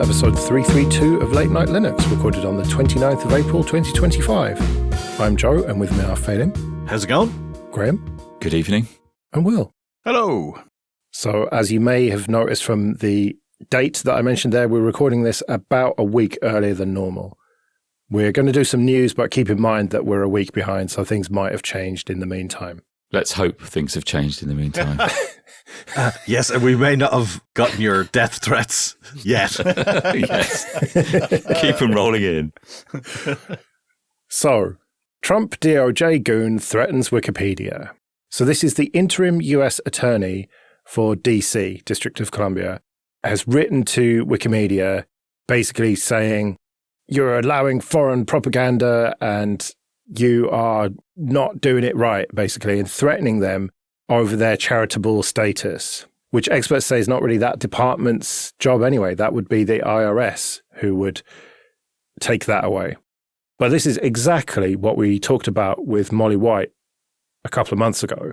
to episode 332 of Late Night Linux, recorded on the 29th of April 2025. I'm Joe, and with me are Phelim. How's it going? Graham. Good evening. And Will. Hello. So, as you may have noticed from the date that I mentioned there, we're recording this about a week earlier than normal. We're going to do some news, but keep in mind that we're a week behind, so things might have changed in the meantime. Let's hope things have changed in the meantime. Yes, and we may not have gotten your death threats yet. Yes. Keep them rolling in. So, Trump DOJ goon threatens Wikipedia. So this is the interim US attorney for DC, District of Columbia, has written to Wikimedia basically saying, you're allowing foreign propaganda and you are not doing it right, basically, and threatening them over their charitable status, which experts say is not really that department's job anyway. That would be the IRS who would take that away. But this is exactly what we talked about with Molly White a couple of months ago.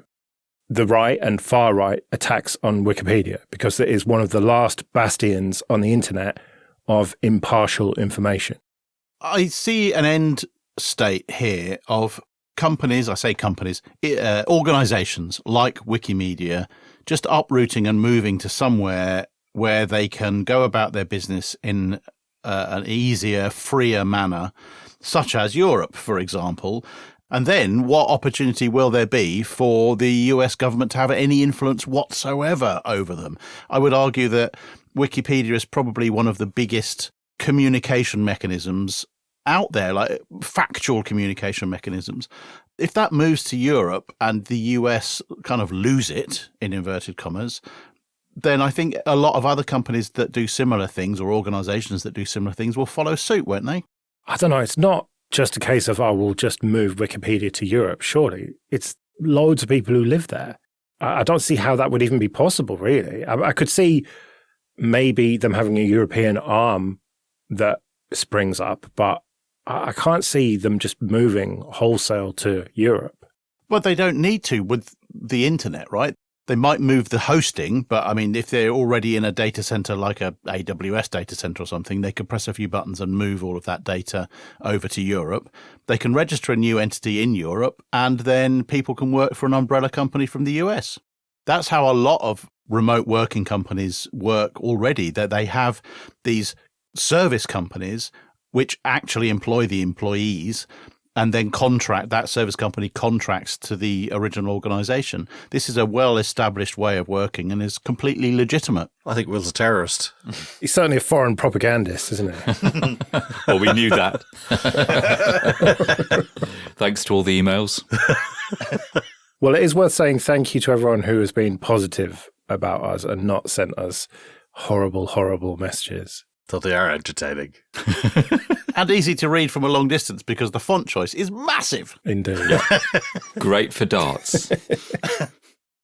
The right and far right attacks on Wikipedia, because it is one of the last bastions on the internet of impartial information. I see an end state here of companies, I say companies, organizations like Wikimedia just uprooting and moving to somewhere where they can go about their business in an easier, freer manner, such as Europe, for example. And then what opportunity will there be for the US government to have any influence whatsoever over them? I would argue that Wikipedia is probably one of the biggest communication mechanisms out there, like factual communication mechanisms. If that moves to Europe and the US kind of lose it, in inverted commas, then I think a lot of other companies that do similar things or organizations that do similar things will follow suit, won't they? I don't know. It's not just a case of, we'll just move Wikipedia to Europe, surely. It's loads of people who live there. I don't see how that would even be possible, really. I could see maybe them having a European arm that springs up, but I can't see them just moving wholesale to Europe. Well, they don't need to with the internet, right? They might move the hosting, but I mean, if they're already in a data center like a AWS data center or something, they could press a few buttons and move all of that data over to Europe. They can register a new entity in Europe, and then people can work for an umbrella company from the US. That's how a lot of remote working companies work already, that they have these service companies which actually employ the employees and then that service company contracts to the original organization. This is a well-established way of working and is completely legitimate. I think Will's a terrorist. He's certainly a foreign propagandist, isn't he? Well, we knew that. Thanks to all the emails. Well, it is worth saying thank you to everyone who has been positive about us and not sent us horrible, horrible messages. Though they are entertaining. And easy to read from a long distance because the font choice is massive. Indeed. Great for darts.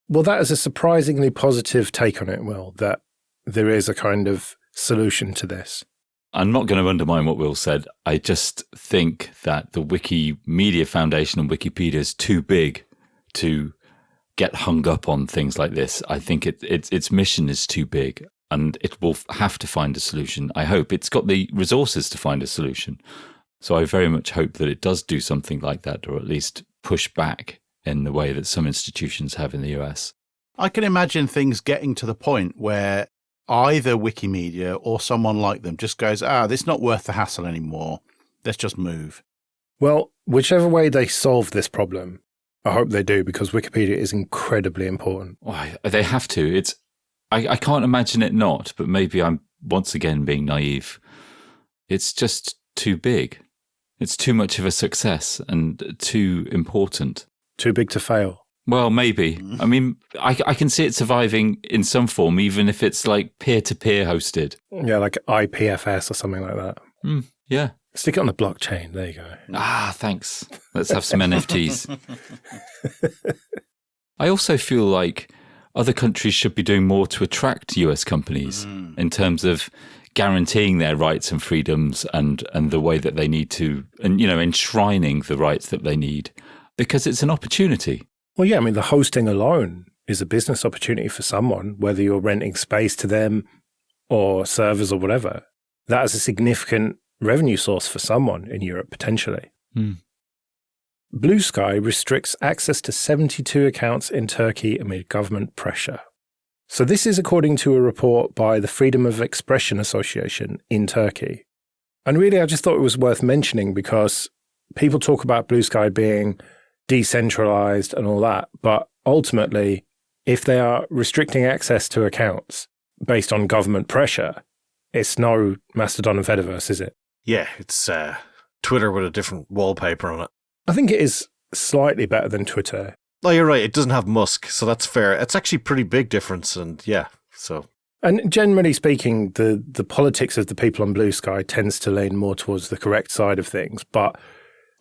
Well, that is a surprisingly positive take on it, Will, that there is a kind of solution to this. I'm not going to undermine what Will said. I just think that the Wikimedia Foundation and Wikipedia is too big to get hung up on things like this. I think its mission is too big. And it will have to find a solution. I hope it's got the resources to find a solution. So I very much hope that it does do something like that, or at least push back in the way that some institutions have in the US. I can imagine things getting to the point where either Wikimedia or someone like them just goes, this is not worth the hassle anymore. Let's just move. Well, whichever way they solve this problem, I hope they do, because Wikipedia is incredibly important. Oh, they have to. I can't imagine it not, but maybe I'm once again being naive. It's just too big. It's too much of a success and too important. Too big to fail. Well, maybe. I mean, I can see it surviving in some form, even if it's like peer-to-peer hosted. Yeah, like IPFS or something like that. Yeah. Stick it on the blockchain. There you go. Thanks. Let's have some NFTs. I also feel like other countries should be doing more to attract US companies in terms of guaranteeing their rights and freedoms and the way that they need to, and, enshrining the rights that they need, because it's an opportunity. Well, yeah, I mean, the hosting alone is a business opportunity for someone, whether you're renting space to them or servers or whatever. that is a significant revenue source for someone in Europe, potentially. Bluesky restricts access to 72 accounts in Turkey amid government pressure. So this is according to a report by the Freedom of Expression Association in Turkey. And really, I just thought it was worth mentioning because people talk about Bluesky being decentralized and all that, but ultimately, if they are restricting access to accounts based on government pressure, it's no Mastodon and Fediverse, is it? Yeah, it's Twitter with a different wallpaper on it. I think it is slightly better than Twitter. Oh, you're right. It doesn't have Musk, so that's fair. It's actually a pretty big difference, and yeah, so... And generally speaking, the politics of the people on Bluesky tends to lean more towards the correct side of things, but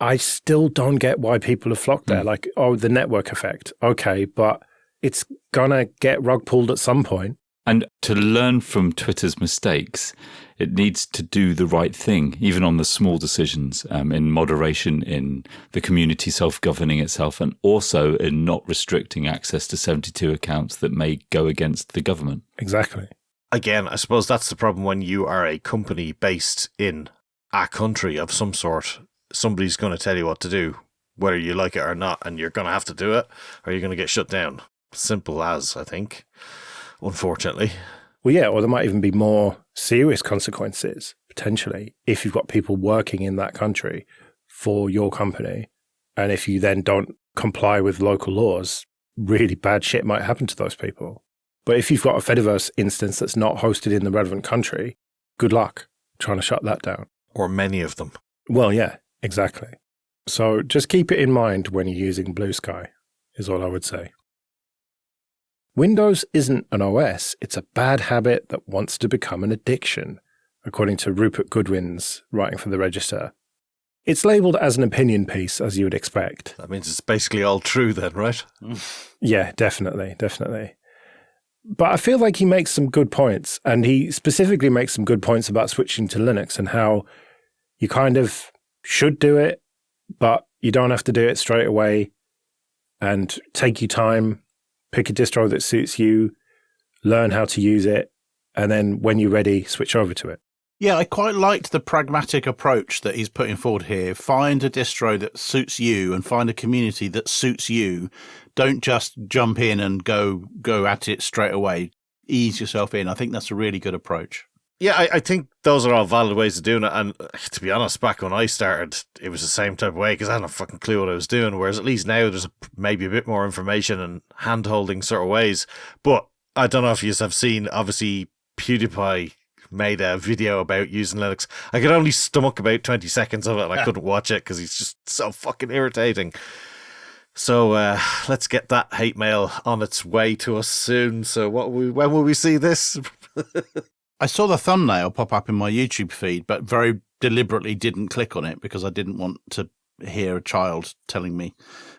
I still don't get why people have flocked there. Like, oh, the network effect. Okay, but it's gonna get rug pulled at some point. And to learn from Twitter's mistakes, it needs to do the right thing, even on the small decisions, in moderation, in the community self-governing itself, and also in not restricting access to 72 accounts that may go against the government. Exactly. Again, I suppose that's the problem when you are a company based in a country of some sort. Somebody's going to tell you what to do, whether you like it or not, and you're going to have to do it, or you're going to get shut down. Simple as, I think. Unfortunately. Well, yeah, or there might even be more serious consequences, potentially, if you've got people working in that country for your company. And if you then don't comply with local laws, really bad shit might happen to those people. But if you've got a Fediverse instance that's not hosted in the relevant country, good luck trying to shut that down. Or many of them. Well, yeah, exactly. So just keep it in mind when you're using Bluesky, is all I would say. Windows isn't an OS, it's a bad habit that wants to become an addiction, according to Rupert Goodwin's writing for the Register. It's labelled as an opinion piece, as you would expect. That means it's basically all true then, right? Yeah, definitely. But I feel like he makes some good points, and he specifically makes some good points about switching to Linux and how you kind of should do it, but you don't have to do it straight away, and take your time. Pick a distro that suits you, learn how to use it, and then when you're ready, switch over to it. Yeah, I quite liked the pragmatic approach that he's putting forward here. Find a distro that suits you and find a community that suits you. Don't just jump in and go at it straight away. Ease yourself in. I think that's a really good approach. Yeah, I think those are all valid ways of doing it. And to be honest, back when I started, it was the same type of way because I had no fucking clue what I was doing. Whereas at least now there's maybe a bit more information and hand-holding sort of ways. But I don't know if you have seen, obviously, PewDiePie made a video about using Linux. I could only stomach about 20 seconds of it and I couldn't watch it because he's just so fucking irritating. So let's get that hate mail on its way to us soon. So when will we see this? I saw the thumbnail pop up in my YouTube feed, but very deliberately didn't click on it because I didn't want to hear a child telling me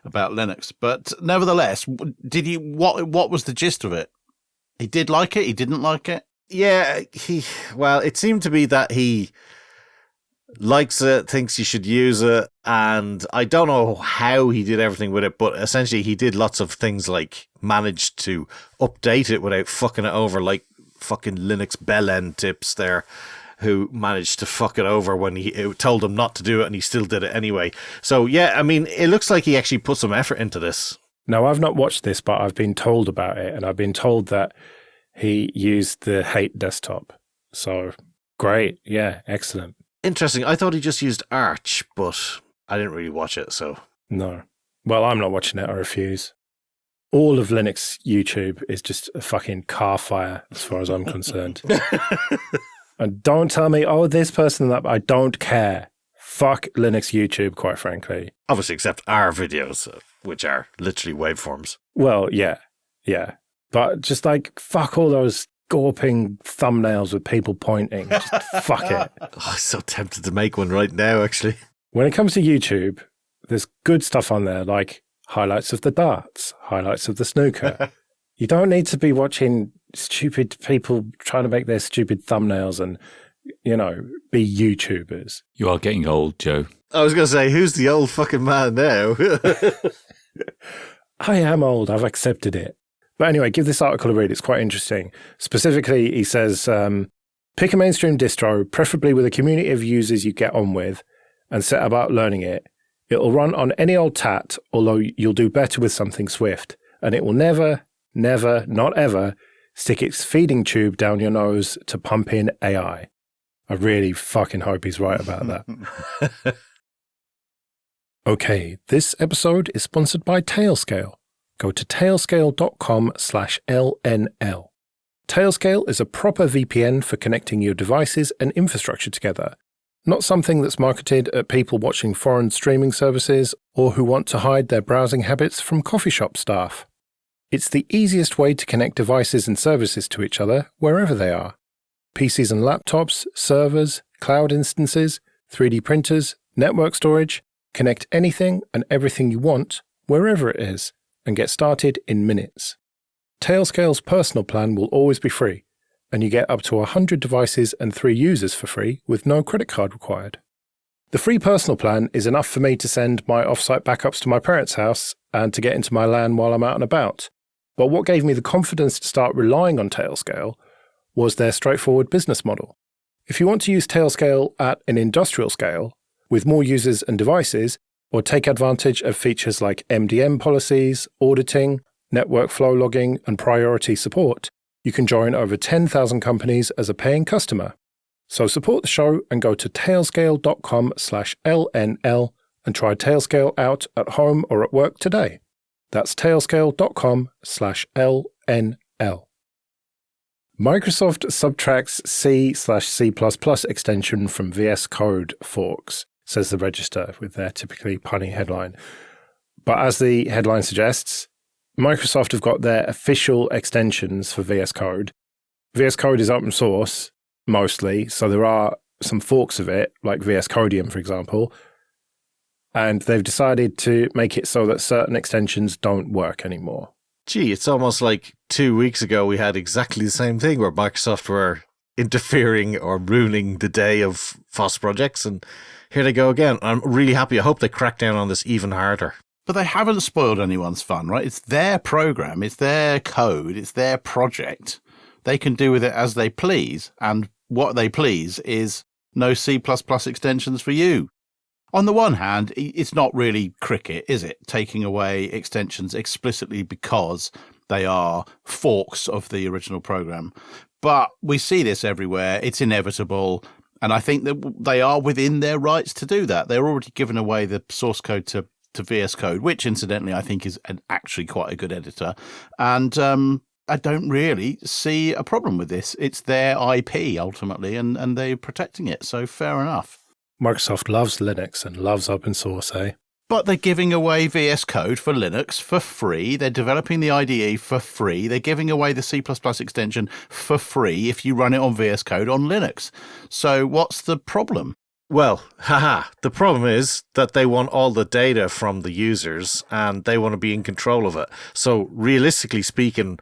about Linux. But nevertheless, what was the gist of it? He did like it? He didn't like it? Yeah, it seemed to be that he likes it, thinks you should use it, and I don't know how he did everything with it, but essentially he did lots of things like managed to update it without fucking it over, like fucking Linux bellend tips there, who managed to fuck it over when he told him not to do it and he still did it anyway. So yeah, I mean, it looks like he actually put some effort into this. Now, I've not watched this, but I've been told about it, and I've been told that he used the hate desktop. So great. Yeah, excellent. Interesting. I thought he just used Arch, but I didn't really watch it, so. No. Well, I'm not watching it. I refuse. All of Linux YouTube is just a fucking car fire as far as I'm concerned. And don't tell me, oh, this person, that. I don't care. Fuck Linux YouTube, quite frankly. Obviously, except our videos, which are literally waveforms. Well, yeah. But just like, fuck all those gawping thumbnails with people pointing. Just fuck it. Oh, I'm so tempted to make one right now, actually. When it comes to YouTube, there's good stuff on there, like highlights of the darts, highlights of the snooker. You don't need to be watching stupid people trying to make their stupid thumbnails and, be YouTubers. You are getting old, Joe. I was going to say, who's the old fucking man now? I am old. I've accepted it. But anyway, give this article a read. It's quite interesting. Specifically, he says, Pick a mainstream distro, preferably with a community of users you get on with, and set about learning it. It'll run on any old tat, although you'll do better with something Swift, and it will never, not ever, stick its feeding tube down your nose to pump in AI. I really fucking hope he's right about that. Okay, this episode is sponsored by Tailscale. Go to tailscale.com/LNL. Tailscale is a proper VPN for connecting your devices and infrastructure together, not something that's marketed at people watching foreign streaming services or who want to hide their browsing habits from coffee shop staff. It's the easiest way to connect devices and services to each other wherever they are. PCs and laptops, servers, cloud instances, 3D printers, network storage, connect anything and everything you want wherever it is and get started in minutes. Tailscale's personal plan will always be free, and you get up to 100 devices and 3 users for free with no credit card required. The free personal plan is enough for me to send my offsite backups to my parents' house and to get into my LAN while I'm out and about. But what gave me the confidence to start relying on Tailscale was their straightforward business model. If you want to use Tailscale at an industrial scale, with more users and devices, or take advantage of features like MDM policies, auditing, network flow logging, and priority support, you can join over 10,000 companies as a paying customer. So support the show and go to tailscale.com/LNL and try Tailscale out at home or at work today. That's tailscale.com/LNL. Microsoft subtracts C/C++ extension from VS Code forks, says the Register with their typically punny headline. But as the headline suggests, Microsoft have got their official extensions for VS Code. VS Code is open source, mostly, so there are some forks of it, like VS Codium, for example, and they've decided to make it so that certain extensions don't work anymore. Gee, it's almost like 2 weeks ago we had exactly the same thing where Microsoft were interfering or ruining the day of FOSS projects, and here they go again. I'm really happy. I hope they crack down on this even harder. But they haven't spoiled anyone's fun, right? It's their program, it's their code, it's their project. They can do with it as they please, and what they please is no C++ extensions for you. On the one hand, it's not really cricket, is it? Taking away extensions explicitly because they are forks of the original program. But we see this everywhere. It's inevitable. And I think that they are within their rights to do that. They're already given away the source code to VS Code, which incidentally I think is actually quite a good editor. And I don't really see a problem with this. It's their IP ultimately, and they're protecting it. So fair enough. Microsoft loves Linux and loves open source, eh? But they're giving away VS Code for Linux for free. They're developing the IDE for free. They're giving away the C++ extension for free if you run it on VS Code on Linux. So what's the problem? Well, the problem is that they want all the data from the users and they want to be in control of it. So realistically speaking,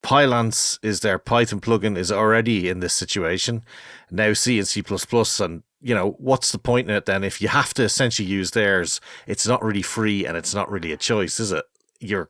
Pylance is their Python plugin is already in this situation. Now C and C++, and you know, what's the point in it then? If you have to essentially use theirs, it's not really free and it's not really a choice, is it? You're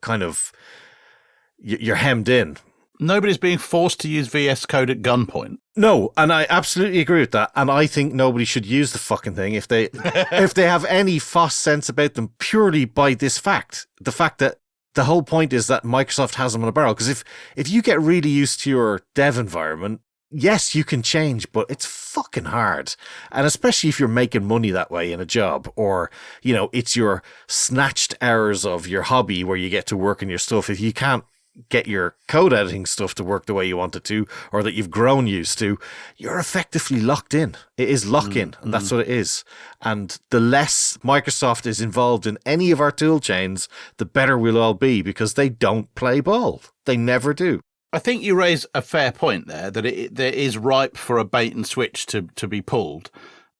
hemmed in. Nobody's being forced to use VS Code at gunpoint. No, and I absolutely agree with that. And I think nobody should use the fucking thing if they if they have any FOSS sense about them purely by this fact. The fact that the whole point is that Microsoft has them on a barrel. Because if you get really used to your dev environment, yes, you can change, but it's fucking hard. And especially if you're making money that way in a job, or, you know, it's your snatched hours of your hobby where you get to work on your stuff. If you can't get your code editing stuff to work the way you want it to, or that you've grown used to, you're effectively locked in. It is lock-in, and that's what it is. And the less Microsoft is involved in any of our tool chains, the better we'll all be, because they don't play ball. They never do. I think you raise a fair point there, that there is ripe for a bait and switch to be pulled.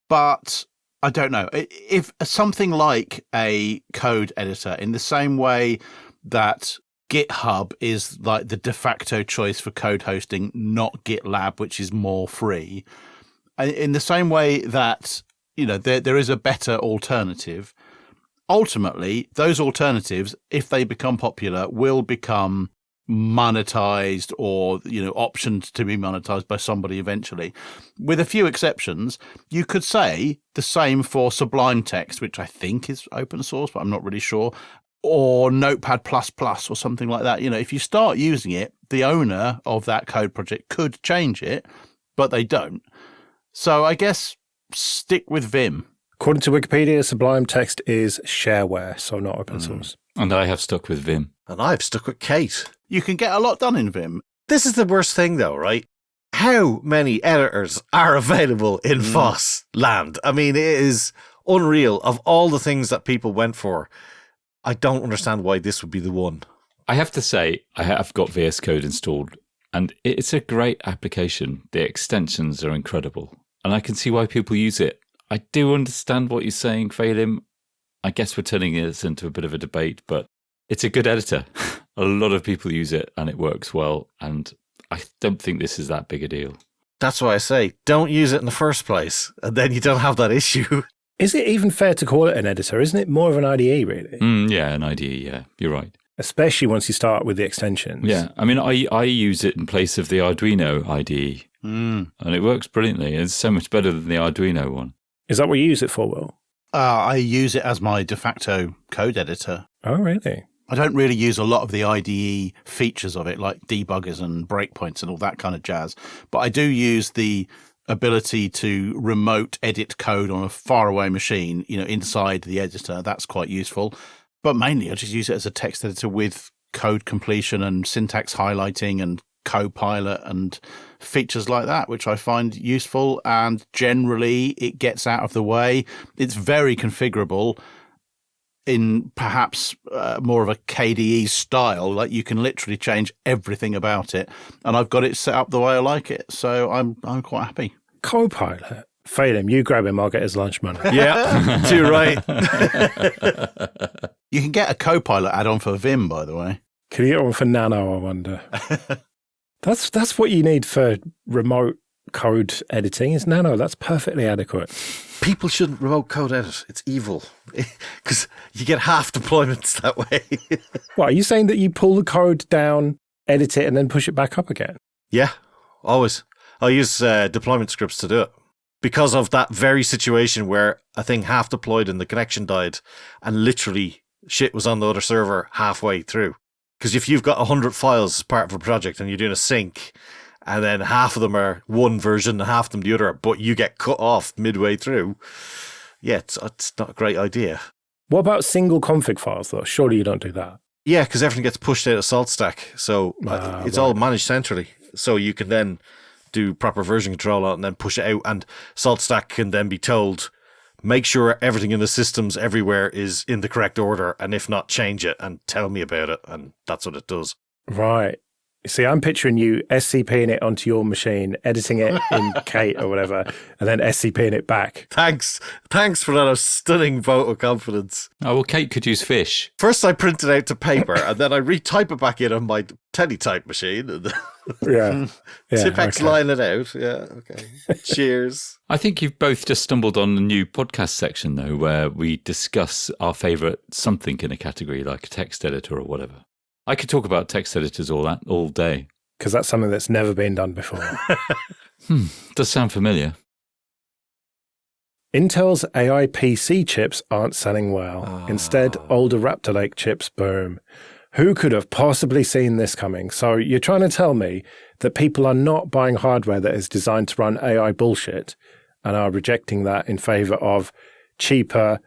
But I don't know. If something like a code editor, in the same way that GitHub is like the de facto choice for code hosting, not GitLab, which is more free, in the same way that, you know, there is a better alternative, ultimately, those alternatives, if they become popular, will become monetized or, optioned to be monetized by somebody eventually. With a few exceptions, you could say the same for Sublime Text, which I think is open source, but I'm not really sure, or Notepad++ or something like that. If you start using it, the owner of that code project could change it, but they don't. So I guess stick with Vim. According to Wikipedia, Sublime Text is shareware, so not open source. And I have stuck with Vim. And I've stuck with Kate. You can get a lot done in Vim. This is the worst thing, though, right? How many editors are available in FOSS land? I mean, it is unreal. Of all the things that people went for, I don't understand why this would be the one. I have to say, I have got VS Code installed, and it's a great application. The extensions are incredible, and I can see why people use it. I do understand what you're saying, Phelim. I guess we're turning this into a bit of a debate, but it's a good editor. A lot of people use it, and it works well, and I don't think this is that big a deal. That's why I say, don't use it in the first place, and then you don't have that issue. Is it even fair to call it an editor? Isn't it more of an IDE, really? Yeah, an IDE, yeah. You're right. Especially once you start with the extensions. Yeah, I mean, I use it in place of the Arduino IDE, and it works brilliantly. It's so much better than the Arduino one. Is that what you use it for, Will? I use it as my de facto code editor. Oh, really? I don't really use a lot of the IDE features of it, like debuggers and breakpoints and all that kind of jazz. But I do use the ability to remote edit code on a faraway machine, inside the editor. That's quite useful. But mainly I just use it as a text editor with code completion and syntax highlighting and Copilot and features like that, which I find useful, and generally it gets out of the way. It's very configurable in perhaps more of a KDE style. Like you can literally change everything about it, and I've got it set up the way I like it, so I'm quite happy. Copilot? Phelim, you grab him, I'll get his lunch money. Yeah, too right. You can get a Copilot add-on for Vim, by the way. Can you get one for Nano, I wonder? That's what you need for remote code editing is Nano. That's perfectly adequate. People shouldn't remote code edit. It's evil. Because you get half deployments that way. What, are you saying that you pull the code down, edit it, and then push it back up again? Yeah, always. I use deployment scripts to do it. Because of that very situation where a thing half deployed and the connection died and literally shit was on the other server halfway through. Because if you've got 100 files as part of a project and you're doing a sync, and then half of them are one version and half of them the other, but you get cut off midway through, yeah, it's not a great idea. What about single config files, though? Surely you don't do that. Yeah, because everything gets pushed out of SaltStack, so it's all managed centrally. So you can then do proper version control on it and then push it out, and SaltStack can then be told, make sure everything in the systems everywhere is in the correct order, and if not, change it and tell me about it, and that's what it does. Right. See, I'm picturing you SCPing it onto your machine, editing it in Kate or whatever, and then SCPing it back. Thanks for that stunning vote of confidence. Oh, well, Kate could use fish. First I print it out to paper, and then I retype it back in on my teletype machine. And Yeah. Tipex okay. line it out. Yeah, okay. Cheers. I think you've both just stumbled on a new podcast section, though, where we discuss our favourite something in a category, like a text editor or whatever. I could talk about text editors all day. Because that's something that's never been done before. Does sound familiar. Intel's AI PC chips aren't selling well. Instead, older Raptor Lake chips boom. Who could have possibly seen this coming? So you're trying to tell me that people are not buying hardware that is designed to run AI bullshit and are rejecting that in favor of cheaper,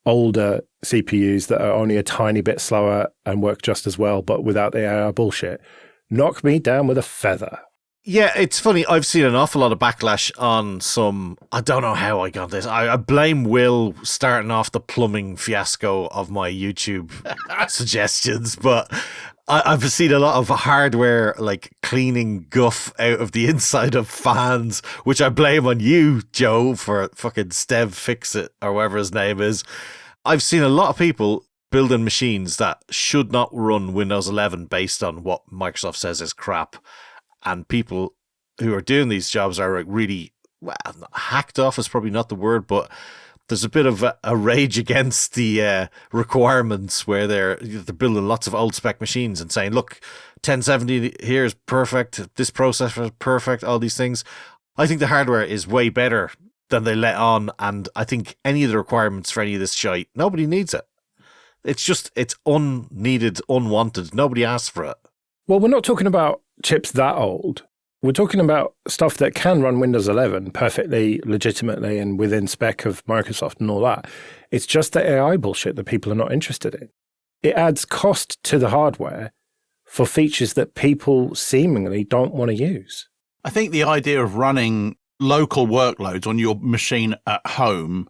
older CPUs that are only a tiny bit slower and work just as well, but without the AI bullshit. Knock me down with a feather. Yeah, it's funny. I've seen an awful lot of backlash on some. I don't know how I got this. I blame Will starting off the plumbing fiasco of my YouTube suggestions, but I've seen a lot of hardware like cleaning guff out of the inside of fans, which I blame on you, Joe, for fucking Stev Fix-It or whatever his name is. I've seen a lot of people building machines that should not run Windows 11 based on what Microsoft says is crap. And people who are doing these jobs are like really, well, hacked off is probably not the word, but there's a bit of a rage against the requirements where they're building lots of old spec machines and saying, look, 1070 here is perfect, this processor is perfect, all these things. I think the hardware is way better than they let on, and I think any of the requirements for any of this shite, nobody needs it. It's unneeded, unwanted. Nobody asks for it. Well, we're not talking about chips that old. We're talking about stuff that can run Windows 11 perfectly, legitimately, and within spec of Microsoft and all that. It's just the AI bullshit that people are not interested in. It adds cost to the hardware for features that people seemingly don't want to use. I think the idea of running local workloads on your machine at home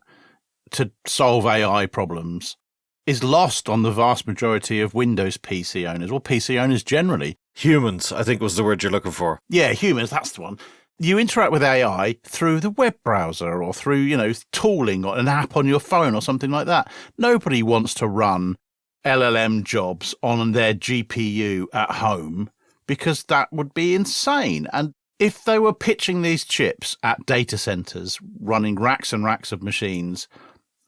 to solve AI problems is lost on the vast majority of Windows PC owners, or PC owners generally. Humans, I think was the word you're looking for. Yeah, humans, that's the one. You interact with AI through the web browser or through, tooling or an app on your phone or something like that. Nobody wants to run LLM jobs on their GPU at home because that would be insane. And if they were pitching these chips at data centers running racks and racks of machines,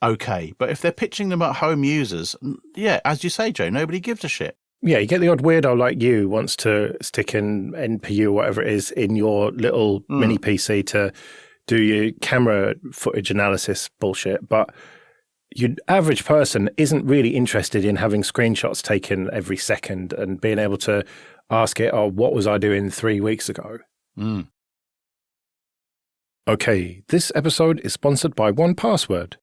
okay. But if they're pitching them at home users, yeah, as you say, Joe, nobody gives a shit. Yeah, you get the odd weirdo like you wants to stick in NPU or whatever it is in your little mini PC to do your camera footage analysis bullshit. But your average person isn't really interested in having screenshots taken every second and being able to ask it, oh, what was I doing 3 weeks ago? Okay, this episode is sponsored by 1Password.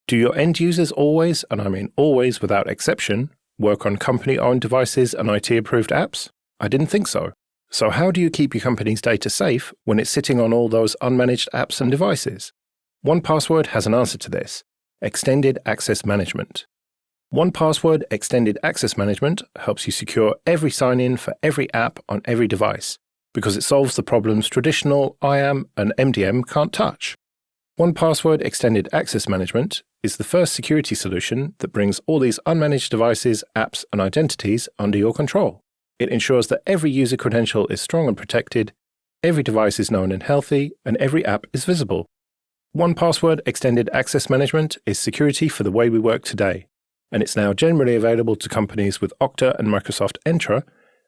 Do your end users always, and I mean always without exception, work on company-owned devices and IT-approved apps? I didn't think so. So how do you keep your company's data safe when it's sitting on all those unmanaged apps and devices? 1Password has an answer to this: Extended Access Management. 1Password Extended Access Management helps you secure every sign-in for every app on every device, because it solves the problems traditional IAM and MDM can't touch. 1Password Extended Access Management is the first security solution that brings all these unmanaged devices, apps, and identities under your control. It ensures that every user credential is strong and protected, every device is known and healthy, and every app is visible. 1Password Extended Access Management is security for the way we work today, and it's now generally available to companies with Okta and Microsoft Entra,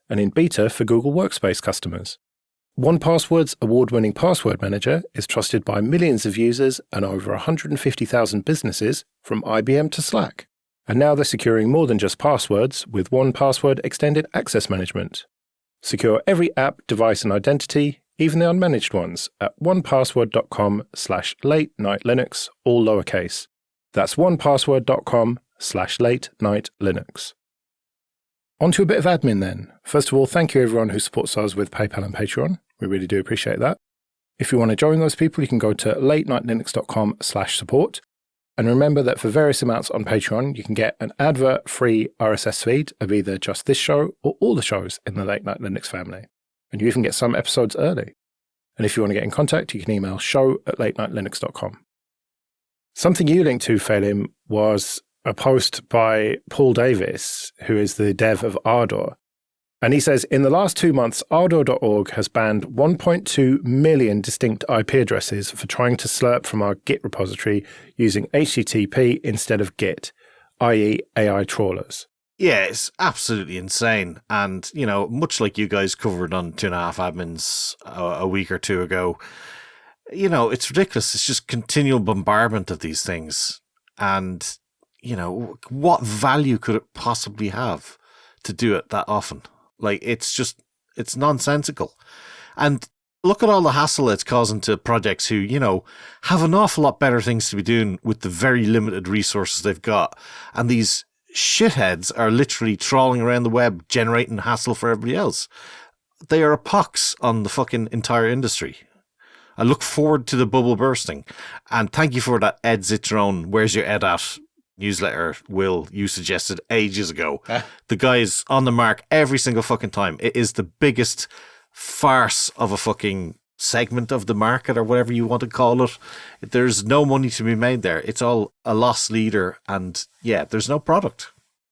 and in beta for Google Workspace customers. 1Password's award-winning password manager is trusted by millions of users and over 150,000 businesses, from IBM to Slack. And now they're securing more than just passwords with 1Password Extended Access Management. Secure every app, device, and identity, even the unmanaged ones, at 1password.com/late-night-linux, all lowercase. That's 1password.com/late-night-linux. On to a bit of admin then. First of all, thank you everyone who supports us with PayPal and Patreon. We really do appreciate that. If you want to join those people, you can go to latenightlinux.com/support. And remember that for various amounts on Patreon, you can get an advert-free RSS feed of either just this show or all the shows in the Late Night Linux family. And you even get some episodes early. And if you want to get in contact, you can email show@latenightlinux.com. Something you linked to, Phelim, was a post by Paul Davis, who is the dev of Ardor. And he says, in the last 2 months, Ardor.org has banned 1.2 million distinct IP addresses for trying to slurp from our Git repository using HTTP instead of Git, i.e. AI trawlers. Yeah, it's absolutely insane. And, much like you guys covered on 2.5 Admins a week or two ago, it's ridiculous. It's just continual bombardment of these things. And, what value could it possibly have to do it that often? Like, it's nonsensical. And look at all the hassle it's causing to projects who, have an awful lot better things to be doing with the very limited resources they've got. And these shitheads are literally trawling around the web, generating hassle for everybody else. They are a pox on the fucking entire industry. I look forward to the bubble bursting. And thank you for that Ed Zitrone, Where's Your Ed At? Newsletter, Will, you suggested ages ago. The guy is on the mark every single fucking time. It is the biggest farce of a fucking segment of the market, or whatever you want to call it. There's no money to be made there. It's all a loss leader, and there's no product.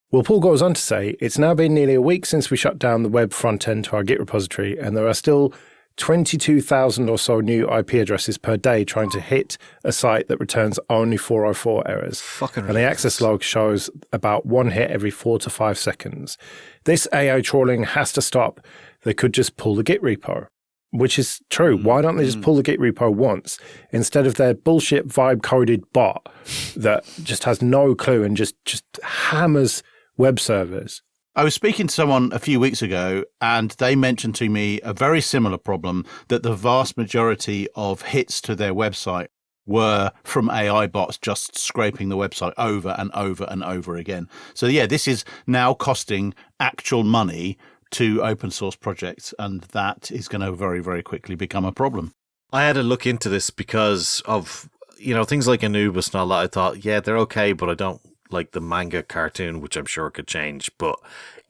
Well, Paul goes on to say, it's now been nearly a week since we shut down the web front end to our Git repository, and there are still 22,000 or so new IP addresses per day trying to hit a site that returns only 404 errors. Fucking and the access log shows about one hit every 4 to 5 seconds. This AI trawling has to stop. They could just pull the Git repo, which is true. Why don't they just pull the Git repo once instead of their bullshit vibe-coded bot that just has no clue and just hammers web servers? I was speaking to someone a few weeks ago, and they mentioned to me a very similar problem, that the vast majority of hits to their website were from AI bots just scraping the website over and over and over again. So yeah, this is now costing actual money to open source projects, and that is going to very, very quickly become a problem. I had to look into this because of, things like Anubis and all that. I thought, yeah, they're okay, but I don't like the manga cartoon, which I'm sure could change, but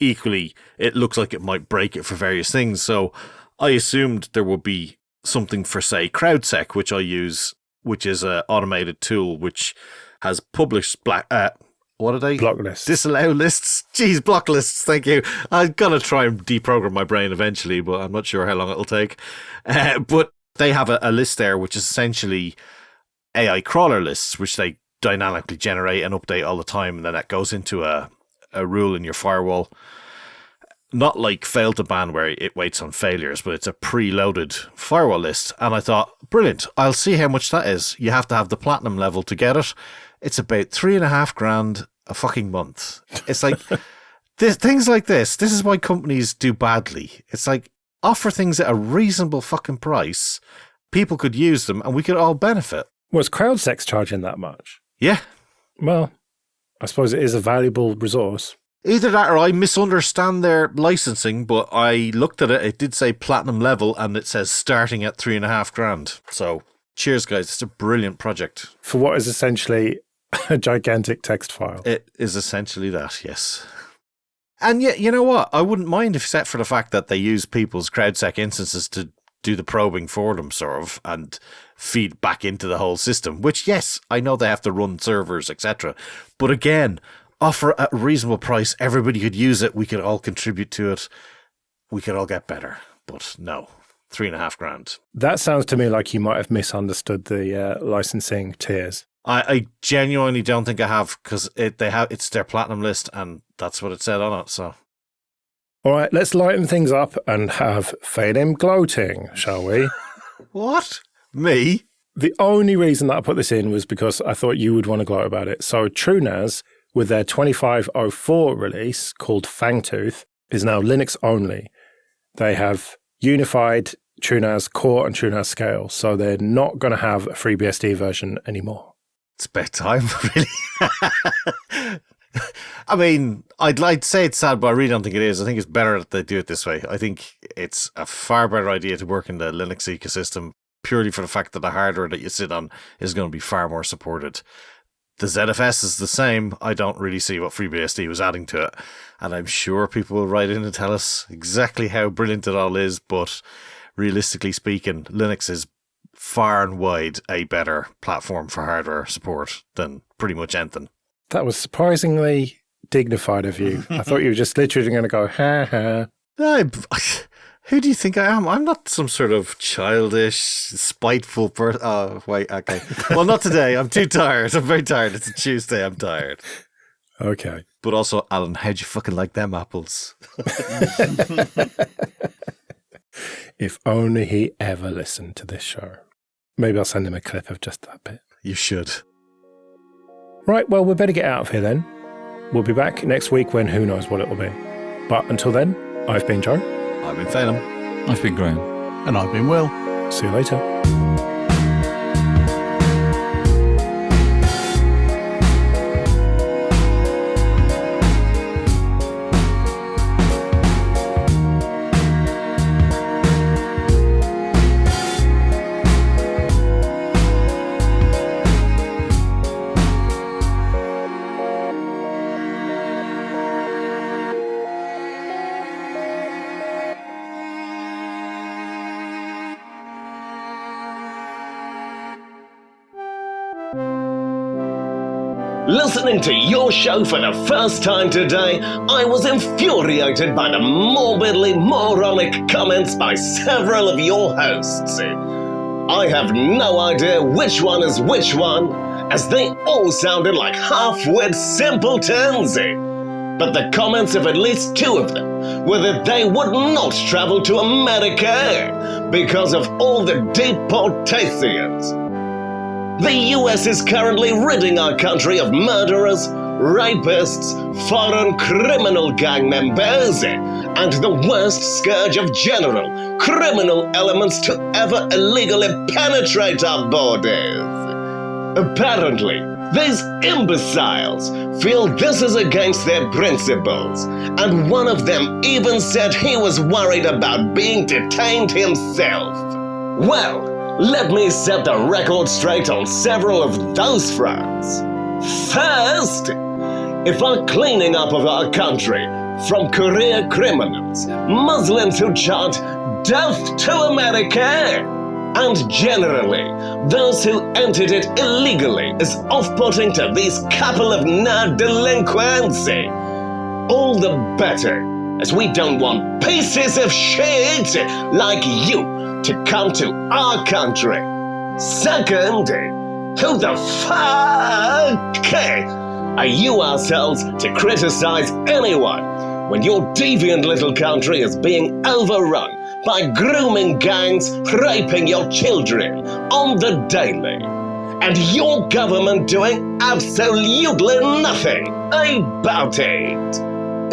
equally it looks like it might break it for various things. So I assumed there would be something for, say, CrowdSec, which I use, which is an automated tool which has published what are they? Block lists. Disallow lists. Jeez, block lists. Thank you. I'm going to try and deprogram my brain eventually, but I'm not sure how long it'll take. But they have a list there, which is essentially AI crawler lists, which they dynamically generate and update all the time, and then that goes into a rule in your firewall. Not like fail to ban where it waits on failures, but it's a preloaded firewall list. And I thought, brilliant, I'll see how much that is. You have to have the platinum level to get it. It's about $3,500 a fucking month. It's like things like this. This is why companies do badly. It's like, offer things at a reasonable fucking price. People could use them and we could all benefit. Was CrowdSec charging that much? Yeah. Well, I suppose it is a valuable resource. Either that or I misunderstand their licensing, but I looked at it. It did say platinum level and it says starting at $3,500. So cheers, guys. It's a brilliant project. For what is essentially a gigantic text file. It is essentially that, yes. And yet, you know what? I wouldn't mind except for the fact that they use people's CrowdSec instances to do the probing for them, sort of, and feed back into the whole system, which, yes, I know they have to run servers, etc. But again, offer at a reasonable price. Everybody could use it. We could all contribute to it. We could all get better. But no, $3,500. That sounds to me like you might have misunderstood the licensing tiers. I genuinely don't think I have, because it's their platinum list and that's what it said on it. So, all right, let's lighten things up and have fade-in gloating, shall we? What? Me? The only reason that I put this in was because I thought you would want to gloat about it. So TrueNAS, with their 2504 release called Fangtooth, is now Linux only. They have unified TrueNAS Core and TrueNAS Scale, so they're not going to have a FreeBSD version anymore. It's about time, really. I mean, I'd like to say it's sad, but I really don't think it is. I think it's better that they do it this way. I think it's a far better idea to work in the Linux ecosystem, purely for the fact that the hardware that you sit on is going to be far more supported. The ZFS is the same. I don't really see what FreeBSD was adding to it. And I'm sure people will write in and tell us exactly how brilliant it all is. But realistically speaking, Linux is far and wide a better platform for hardware support than pretty much anything. That was surprisingly dignified of you. I thought you were just literally going to go, ha ha. Who do you think I am? I'm not some sort of childish, spiteful person. Oh, wait, okay. Well, not today. I'm too tired. I'm very tired. It's a Tuesday. I'm tired. Okay. But also, Alan, how'd you fucking like them apples? If only he ever listened to this show. Maybe I'll send him a clip of just that bit. You should. Right, well, we better get out of here then. We'll be back next week when who knows what it'll be. But until then, I've been Joe. I've been Phelan. I've been Graham. And I've been Will. See you later. Listening to your show for the first time today, I was infuriated by the morbidly moronic comments by several of your hosts. I have no idea which one is which one, as they all sounded like half-wit simpletons. But the comments of at least two of them were that they would not travel to America because of all the deportations. The US is currently ridding our country of murderers, rapists, foreign criminal gang members, and the worst scourge of general criminal elements to ever illegally penetrate our borders. Apparently, these imbeciles feel this is against their principles, and one of them even said he was worried about being detained himself. Well, let me set the record straight on several of those fronts. First, if our cleaning up of our country from career criminals, Muslims who chant "Death to America," and generally those who entered it illegally is off-putting to these couple of nerd delinquents, all the better, as we don't want pieces of shit like you to come to our country. Second, who the fuck are you ourselves to criticize anyone when your deviant little country is being overrun by grooming gangs raping your children on the daily, and your government doing absolutely nothing about it?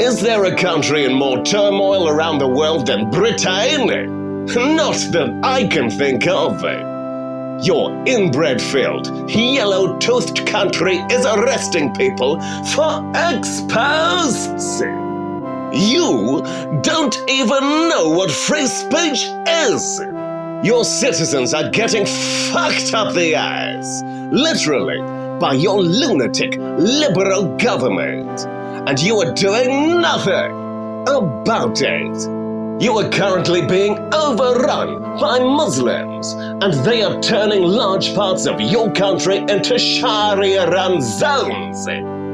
Is there a country in more turmoil around the world than Britain? Not that I can think of. Your inbred-filled, yellow-toothed country is arresting people for ex-posts. You don't even know what free speech is. Your citizens are getting fucked up the ass, literally, by your lunatic liberal government. And you are doing nothing about it. You are currently being overrun by Muslims, and they are turning large parts of your country into Sharia-run zones.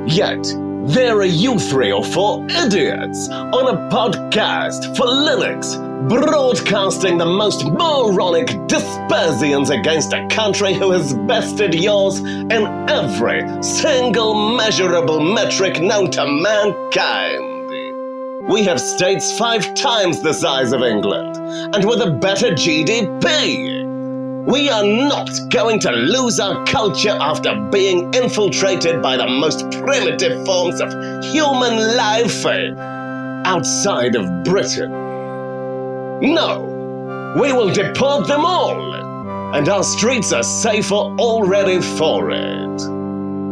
Yet, there are you 3 or 4 idiots on a podcast for Linux broadcasting the most moronic dispersions against a country who has bested yours in every single measurable metric known to mankind. We have states 5 times the size of England, and with a better GDP. We are not going to lose our culture after being infiltrated by the most primitive forms of human life outside of Britain. No, we will deport them all, and our streets are safer already for it.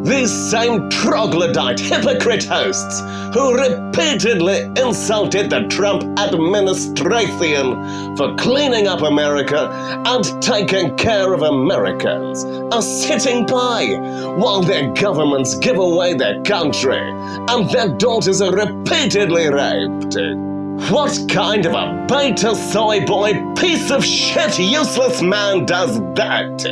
These same troglodyte hypocrite hosts who repeatedly insulted the Trump administration for cleaning up America and taking care of Americans are sitting by while their governments give away their country and their daughters are repeatedly raped. What kind of a beta soy boy piece of shit useless man does that?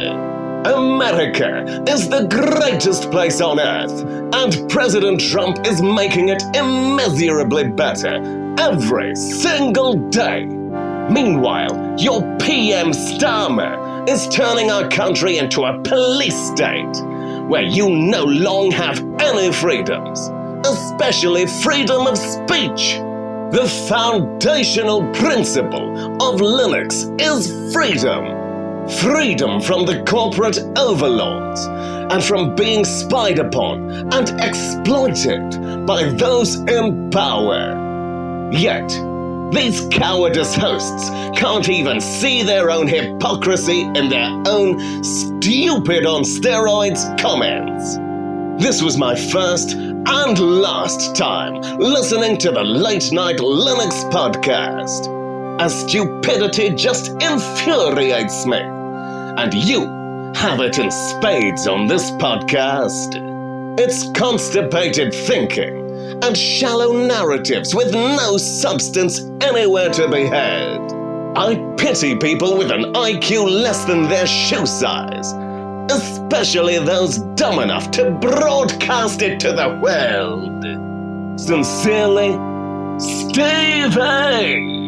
America is the greatest place on earth, and President Trump is making it immeasurably better every single day. Meanwhile, your PM Starmer is turning our country into a police state, where you no longer have any freedoms, especially freedom of speech. The foundational principle of Linux is freedom. Freedom from the corporate overlords and from being spied upon and exploited by those in power. Yet, these cowardice hosts can't even see their own hypocrisy in their own stupid on steroids comments. This was my first and last time listening to the Late Night Linux podcast. As stupidity just infuriates me. And you have it in spades on this podcast. It's constipated thinking and shallow narratives with no substance anywhere to be had. I pity people with an IQ less than their shoe size, especially those dumb enough to broadcast it to the world. Sincerely, Steve A.